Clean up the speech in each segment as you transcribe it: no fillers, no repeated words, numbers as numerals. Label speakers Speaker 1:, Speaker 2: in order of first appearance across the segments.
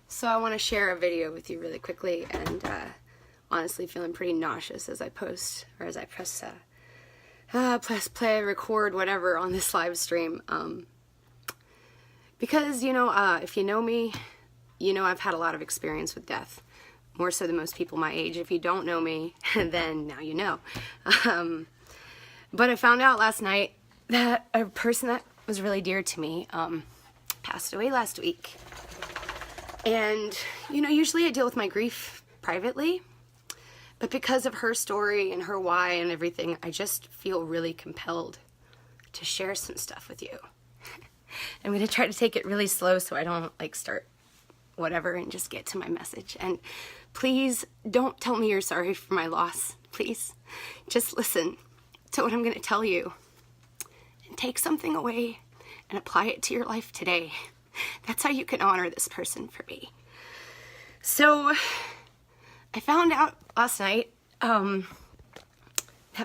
Speaker 1: So I want to share a video with you really quickly, and honestly feeling pretty nauseous as I post, or as I press play, record, whatever on this live stream. Because, if you know me, you know I've had a lot of experience with death. More so than most people my age. If you don't know me, then now you know. But I found out last night that a person that was really dear to me passed away last week. And, usually I deal with my grief privately, but because of her story and her why and everything, I just feel really compelled to share some stuff with you. I'm going to try to take it really slow so I don't, start whatever and just get to my message. And please don't tell me you're sorry for my loss. Please, just listen to what I'm going to tell you and take something away and apply it to your life today. That's how you can honor this person for me. So, I found out last night that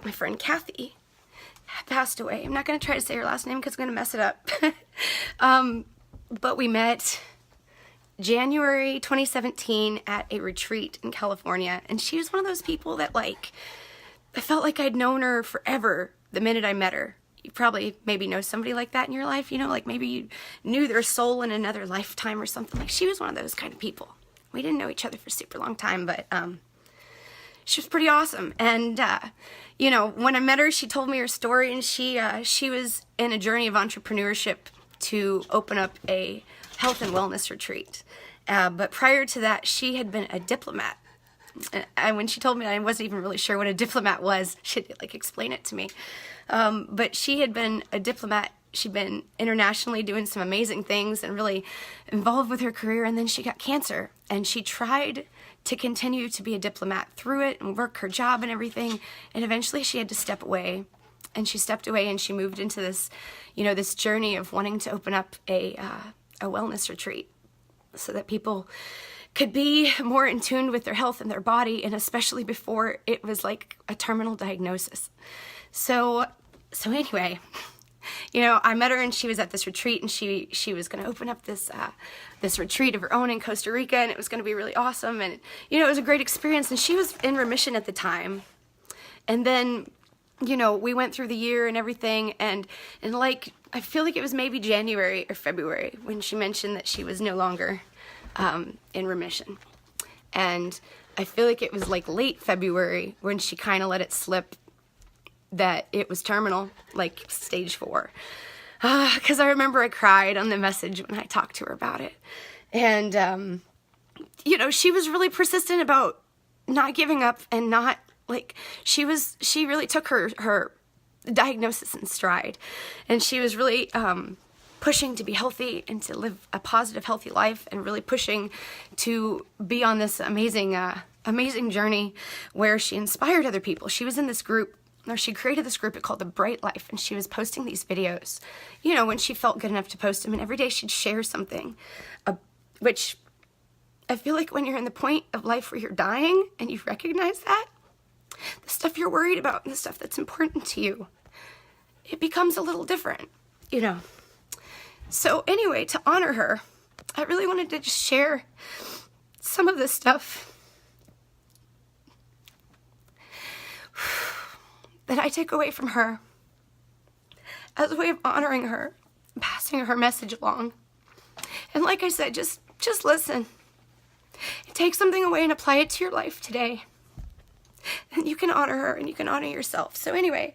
Speaker 1: my friend Kathy had passed away. I'm not going to try to say her last name because I'm going to mess it up. But we met January 2017 at a retreat in California. And she was one of those people that, I felt like I'd known her forever the minute I met her. You probably maybe know somebody like that in your life, maybe you knew their soul in another lifetime or something. She was one of those kind of people. We didn't know each other for a super long time, but she was pretty awesome. And, when I met her, she told me her story, and she was in a journey of entrepreneurship to open up a health and wellness retreat. But prior to that, she had been a diplomat. And when she told me, I wasn't even really sure what a diplomat was. She'd explain it to me. But she had been a diplomat. She'd been internationally doing some amazing things and really involved with her career. And then she got cancer, and she tried to continue to be a diplomat through it and work her job and everything. And eventually she had to step away, and she stepped away, and she moved into this, this journey of wanting to open up a wellness retreat so that people could be more in tune with their health and their body, and especially before it was like a terminal diagnosis. So anyway, I met her, and she was at this retreat, and she was going to open up this retreat of her own in Costa Rica, and it was going to be really awesome, and it was a great experience. And she was in remission at the time, and then we went through the year and everything, and I feel like it was maybe January or February when she mentioned that she was no longer in remission. And I feel like it was late February when she kind of let it slip that it was terminal, stage 4. Because I remember I cried on the message when I talked to her about it. And, she was really persistent about not giving up and not, she really took her diagnosis in stride. And she was really pushing to be healthy and to live a positive, healthy life, and really pushing to be on this amazing journey where she inspired other people. She was in this group, or she created this group called The Bright Life, and she was posting these videos, when she felt good enough to post them, and every day she'd share something, which I feel like when you're in the point of life where you're dying and you recognize that, the stuff you're worried about and the stuff that's important to you, it becomes a little different, So anyway, to honor her, I really wanted to just share some of this stuff that I took away from her as a way of honoring her, passing her message along. And like I said, just listen. Take something away and apply it to your life today. And you can honor her, and you can honor yourself. So anyway,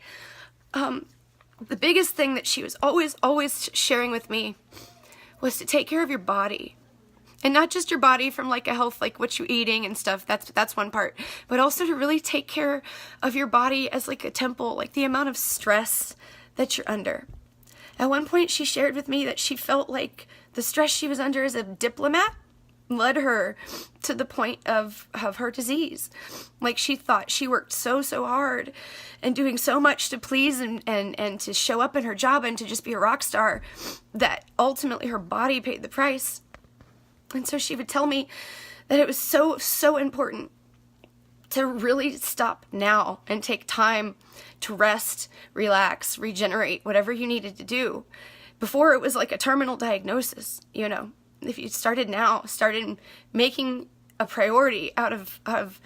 Speaker 1: the biggest thing that she was always sharing with me was to take care of your body. And not just your body from a health, what you're eating and stuff, that's one part. But also to really take care of your body as a temple, the amount of stress that you're under. At one point she shared with me that she felt like the stress she was under as a diplomat led her to the point of her disease. She thought she worked so hard and doing so much to please and to show up in her job and to just be a rock star that ultimately her body paid the price. And so she would tell me that it was so important to really stop now and take time to rest, relax, regenerate, whatever you needed to do before it was a terminal diagnosis, if you started now, started making a priority out of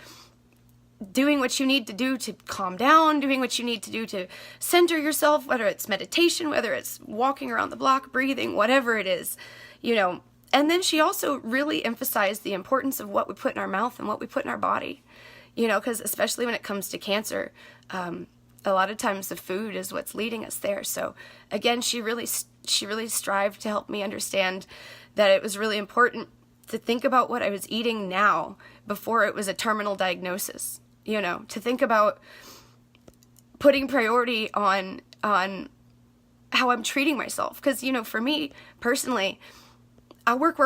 Speaker 1: doing what you need to do to calm down, doing what you need to do to center yourself, whether it's meditation, whether it's walking around the block, breathing, whatever it is, you know. And then she also really emphasized the importance of what we put in our mouth and what we put in our body, you know, because especially when it comes to cancer, a lot of times the food is what's leading us there. So again, she really strived to help me understand that it was really important to think about what I was eating now before it was a terminal diagnosis, you know, to think about putting priority on how I'm treating myself. Because, you know, for me personally, I work,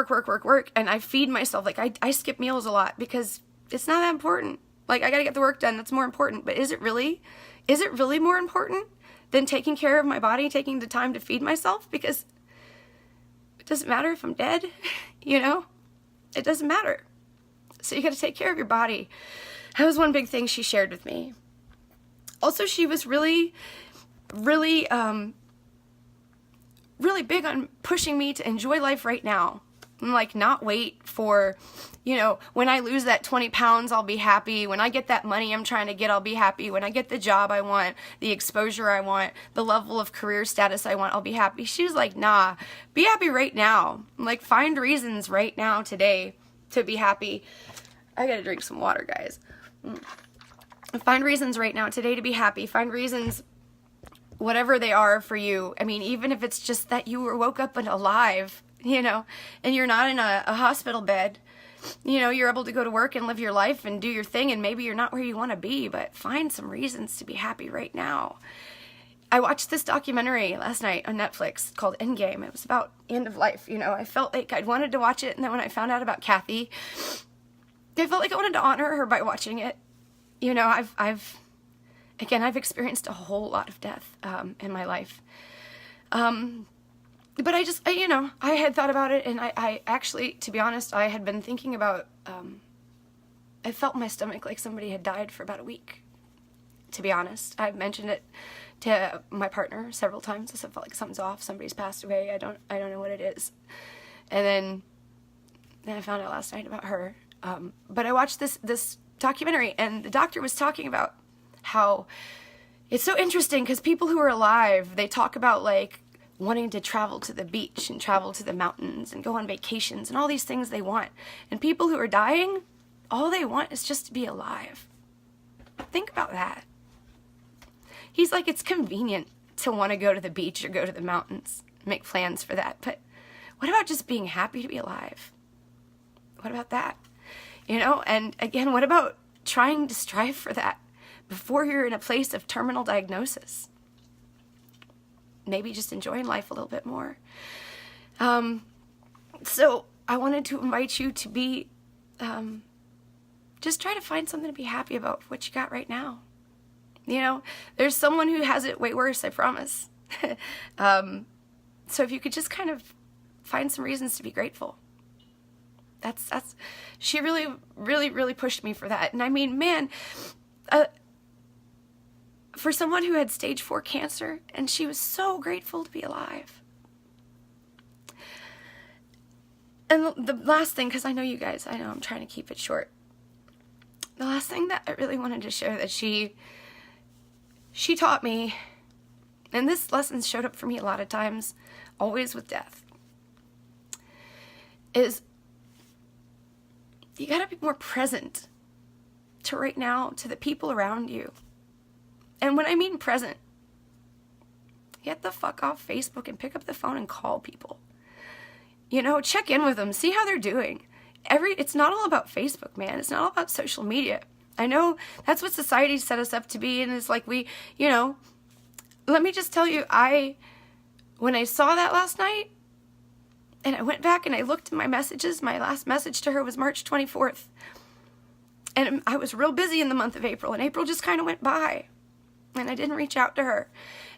Speaker 1: and I feed myself. Like, I skip meals a lot because it's not that important. Like, I gotta get the work done. That's more important. But is it really more important than taking care of my body, taking the time to feed myself? Because it doesn't matter if I'm dead, you know? It doesn't matter. So you gotta take care of your body. That was one big thing she shared with me. Also, she was really big on pushing me to enjoy life right now. And like, not wait for, you know, when I lose that 20 pounds, I'll be happy. When I get that money I'm trying to get, I'll be happy. When I get the job I want, the exposure I want, the level of career status I want, I'll be happy. She was like, nah, be happy right now. Like, find reasons right now today to be happy. I gotta drink some water, guys. Find reasons right now today to be happy. Find reasons, whatever they are for you. I mean, even if it's just that you woke up and alive, you know, and you're not in a hospital bed, you know, you're able to go to work and live your life and do your thing, and maybe you're not where you want to be, but find some reasons to be happy right now. I watched this documentary last night on Netflix called Endgame. It was about end of life, you know. I felt like I'd wanted to watch it, and then when I found out about Kathy, I felt like I wanted to honor her by watching it. You know, I've experienced a whole lot of death in my life. But I had thought about it, and I actually, to be honest, I had been thinking about, I felt in my stomach like somebody had died for about a week, to be honest. I've mentioned it to my partner several times. I felt like something's off, somebody's passed away, I don't know what it is. And then I found out last night about her. But I watched this documentary, and the doctor was talking about how it's so interesting because people who are alive, they talk about like wanting to travel to the beach and travel to the mountains and go on vacations and all these things they want. And people who are dying, all they want is just to be alive. Think about that. He's like, it's convenient to want to go to the beach or go to the mountains, make plans for that. But what about just being happy to be alive? What about that? You know, and again, what about trying to strive for that before you're in a place of terminal diagnosis? Maybe just enjoying life a little bit more. So I wanted to invite you to be, just try to find something to be happy about what you got right now. You know, there's someone who has it way worse, I promise. So if you could just kind of find some reasons to be grateful. She really pushed me for that. And I mean, man, for someone who had stage 4 cancer, and she was so grateful to be alive. And the last thing, because I know you guys, I know I'm trying to keep it short. The last thing that I really wanted to share that she taught me, and this lesson showed up for me a lot of times, always with death, is you gotta be more present to right now, to the people around you. And when I mean present, get the fuck off Facebook and pick up the phone and call people. You know, check in with them, see how they're doing. It's not all about Facebook, man. It's not all about social media. I know that's what society set us up to be, and it's like you know, let me just tell you, when I saw that last night, and I went back and I looked at my messages, my last message to her was March 24th. And I was real busy in the month of April, and April just kind of went by. And I didn't reach out to her.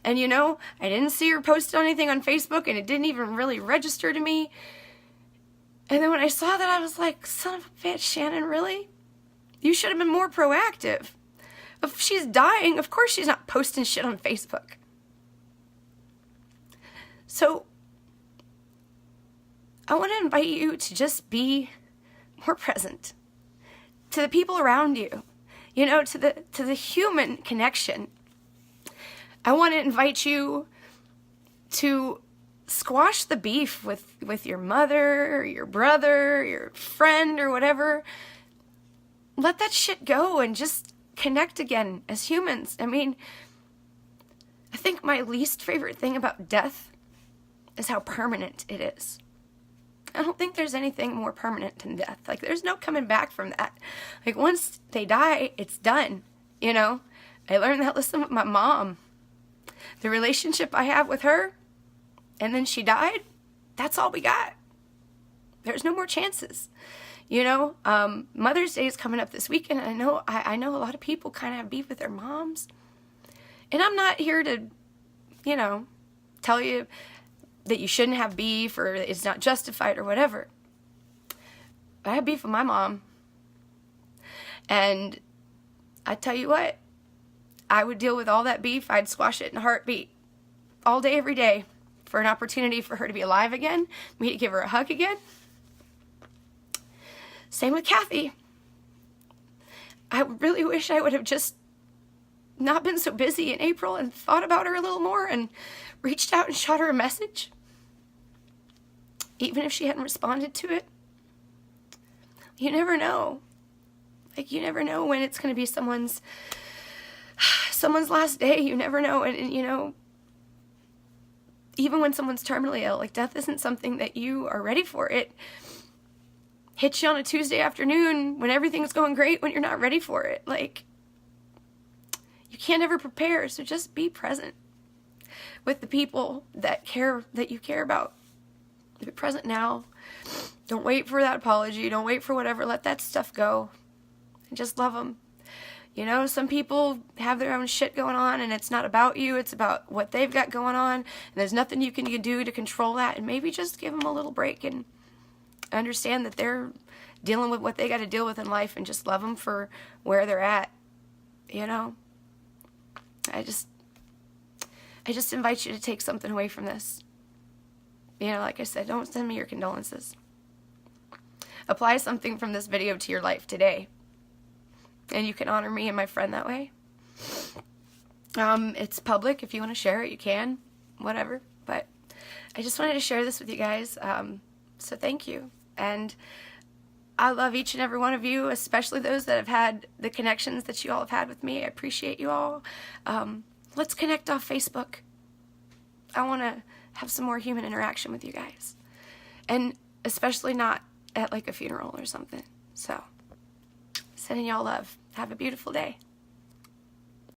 Speaker 1: And you know, I didn't see her post anything on Facebook, and it didn't even really register to me. And then when I saw that, I was like, son of a bitch, Shannon, really? You should have been more proactive. If she's dying, of course she's not posting shit on Facebook. So I want to invite you to just be more present to the people around you, you know, to the human connection. I want to invite you to squash the beef with your mother or your brother, your friend or whatever. Let that shit go and just connect again as humans. I mean, I think my least favorite thing about death is how permanent it is. I don't think there's anything more permanent than death. Like, there's no coming back from that. Like, once they die, it's done, you know? I learned that lesson with my mom. The relationship I have with her, and then she died, that's all we got. There's no more chances, you know? Mother's Day is coming up this weekend, and I know a lot of people kind of have beef with their moms. And I'm not here to, you know, tell you that you shouldn't have beef or it's not justified or whatever. I have beef with my mom. And I tell you what, I would deal with all that beef. I'd squash it in a heartbeat all day, every day for an opportunity for her to be alive again, me to give her a hug again. Same with Kathy. I really wish I would have just not been so busy in April and thought about her a little more and reached out and shot her a message. Even if she hadn't responded to it. You never know. Like, you never know when it's going to be someone's last day. You never know. And, you know, even when someone's terminally ill, like, death isn't something that you are ready for. It hits you on a Tuesday afternoon when everything's going great, when you're not ready for it. Like, you can't ever prepare, so just be present with the people that you care about. Be present now. Don't wait for that apology. Don't wait for whatever. Let that stuff go. And just love them. You know, some people have their own shit going on, and it's not about you. It's about what they've got going on, and there's nothing you can do to control that. And maybe just give them a little break and understand that they're dealing with what they got to deal with in life, and just love them for where they're at. You know? I just invite you to take something away from this. You know, like I said, don't send me your condolences. Apply something from this video to your life today. And you can honor me and my friend that way. It's public. If you want to share it, you can. Whatever. But I just wanted to share this with you guys. So thank you. And I love each and every one of you, especially those that have had the connections that you all have had with me. I appreciate you all. Let's connect off Facebook. I want to have some more human interaction with you guys. And especially not at like a funeral or something. So, sending y'all love. Have a beautiful day.